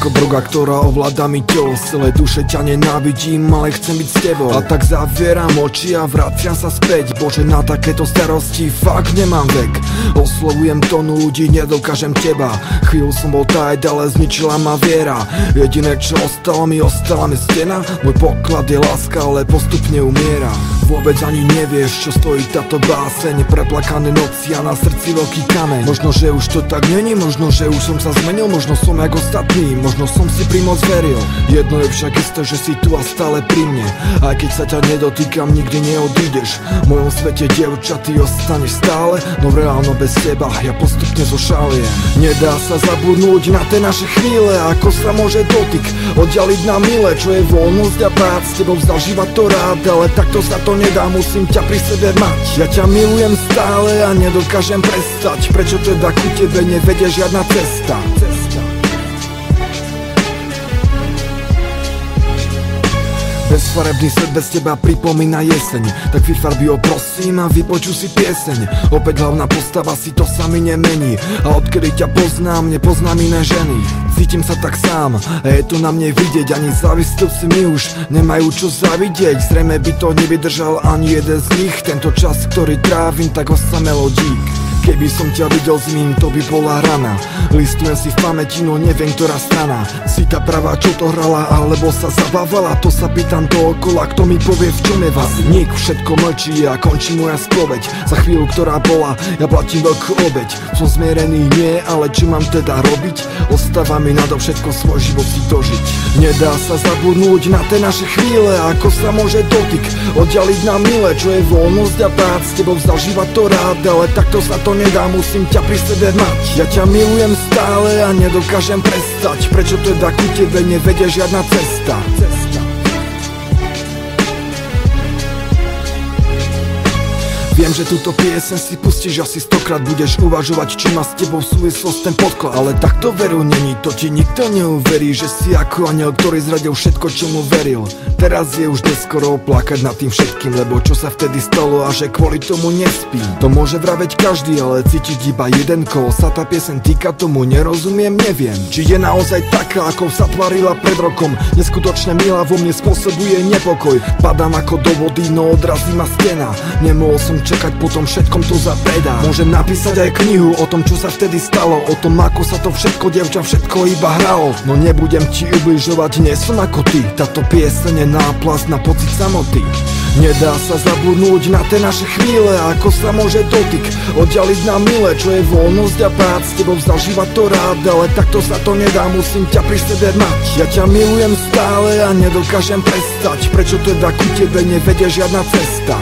ako droga, ktorá ovláda mi telo. Z celej duše ťa nenávidím, ale chcem byť s tebou. A tak zavieram oči a vraciam sa späť. Bože, na takéto starosti fakt nemám vek. Oslovujem tonu ľudí, nedokážem teba. Chvíľu som bol tajt, ale zničila ma viera. Jediné čo ostala mi stena. Môj poklad je láska, ale postupne umiera. Vôbec ani nevieš, čo stojí táto báseň. Preplakané noci a na srdci veľký kameň. Možno, že už to tak není, možno, že už som sa zmenil. Možno som jak ostatní, možno som si pri moc veril. Jedno je však isté, že si tu a stále pri mne. Aj keď sa ťa nedotýkam, nikdy neodídeš. V mojom svete, dievča, ty ostaneš stále. No reálno bez teba, ja postupne zošaliem. Nedá sa zabudnúť na tie naše chvíle. Ako sa môže dotyk oddialiť na mile. Čo je voľnosť a prác, s tebou zažívať to rád. Ale takto sa to nedá, musím ťa pri sebe mať. Ja ťa milujem stále a nedokážem prestať. Prečo teda ku tebe nevedie žiadna cesta? Bezfarebný svet bez teba pripomína jeseň. Tak vyfarbi ho prosím a vypočuj si pieseň. Opäť hlavná postava, si to sa mi nemení. A odkedy ťa poznám, nepoznám iné ženy. Cítim sa tak sám a je to na mne vidieť. Ani závistlivci mi už nemajú čo zavidieť. Zrejme by to nevydržal ani jeden z nich. Tento čas, ktorý trávim, tak osamelo dík. Keby som ťa videl s ním, to by bola rana. Listujem si v pamäti, no neviem, ktorá strana. Si tá pravá, čo to hrala, alebo sa zabávala. To sa pýtam dookola, kto mi povie, v čom je vás nik. Všetko mlčí a končí moja spoveď. Za chvíľu, ktorá bola, ja platím veľkú obeť. Som zmierený, nie, ale čo mám teda robiť? Ostáva mi nadovšetko svoj život si dožiť. Nedá sa zabudnúť na tie naše chvíle. Ako sa môže dotyk oddialiť na mile. Čo je voľnosť a prác, s tebou zažívať to rád. Ale takto sa to nedá, musím ťa pri sebe mať. Ja ťa milujem stále a nedokážem prestať. Prečo teda ku tebe nevedie žiadna cesta? Viem, že túto pieseň si pustíš asi 100-krát. Budeš uvažovať, či má s tebou súvislosť ten podklad. Ale takto veru není, to ti nikto neuverí. Že si ako aniel, ktorý zradil všetko, čo mu veril. Teraz je už neskoro plakať nad tým všetkým. Lebo čo sa vtedy stalo a že kvôli tomu nespím. To môže vraveť každý, ale cítiť iba jeden. Koho sa tá pieseň týka, tomu nerozumiem, neviem. Či je naozaj taká, ako sa tvarila pred rokom. Neskutočne milá vo mne spôsobuje nepokoj. Padám ako do vody, no odrazí ma stena. Nemohol som čakať, potom všetkom to zapredá. Môžem napísať aj knihu o tom, čo sa vtedy stalo. O tom, ako sa to všetko, dievča, všetko iba hralo. No nebudem ti ubližovať, nie som ako ty. Táto pieseň je náplast na pocit samoty. Nedá sa zabudnúť na tie naše chvíle. Ako sa môže dotyk oddialiť na mile. Čo je voľnosť a prác, s tebou zažívať to rád. Ale takto sa to nedá, musím ťa pri sebe mať. Ja ťa milujem stále a nedokážem prestať. Prečo teda ku tebe nevedie žiadna cesta?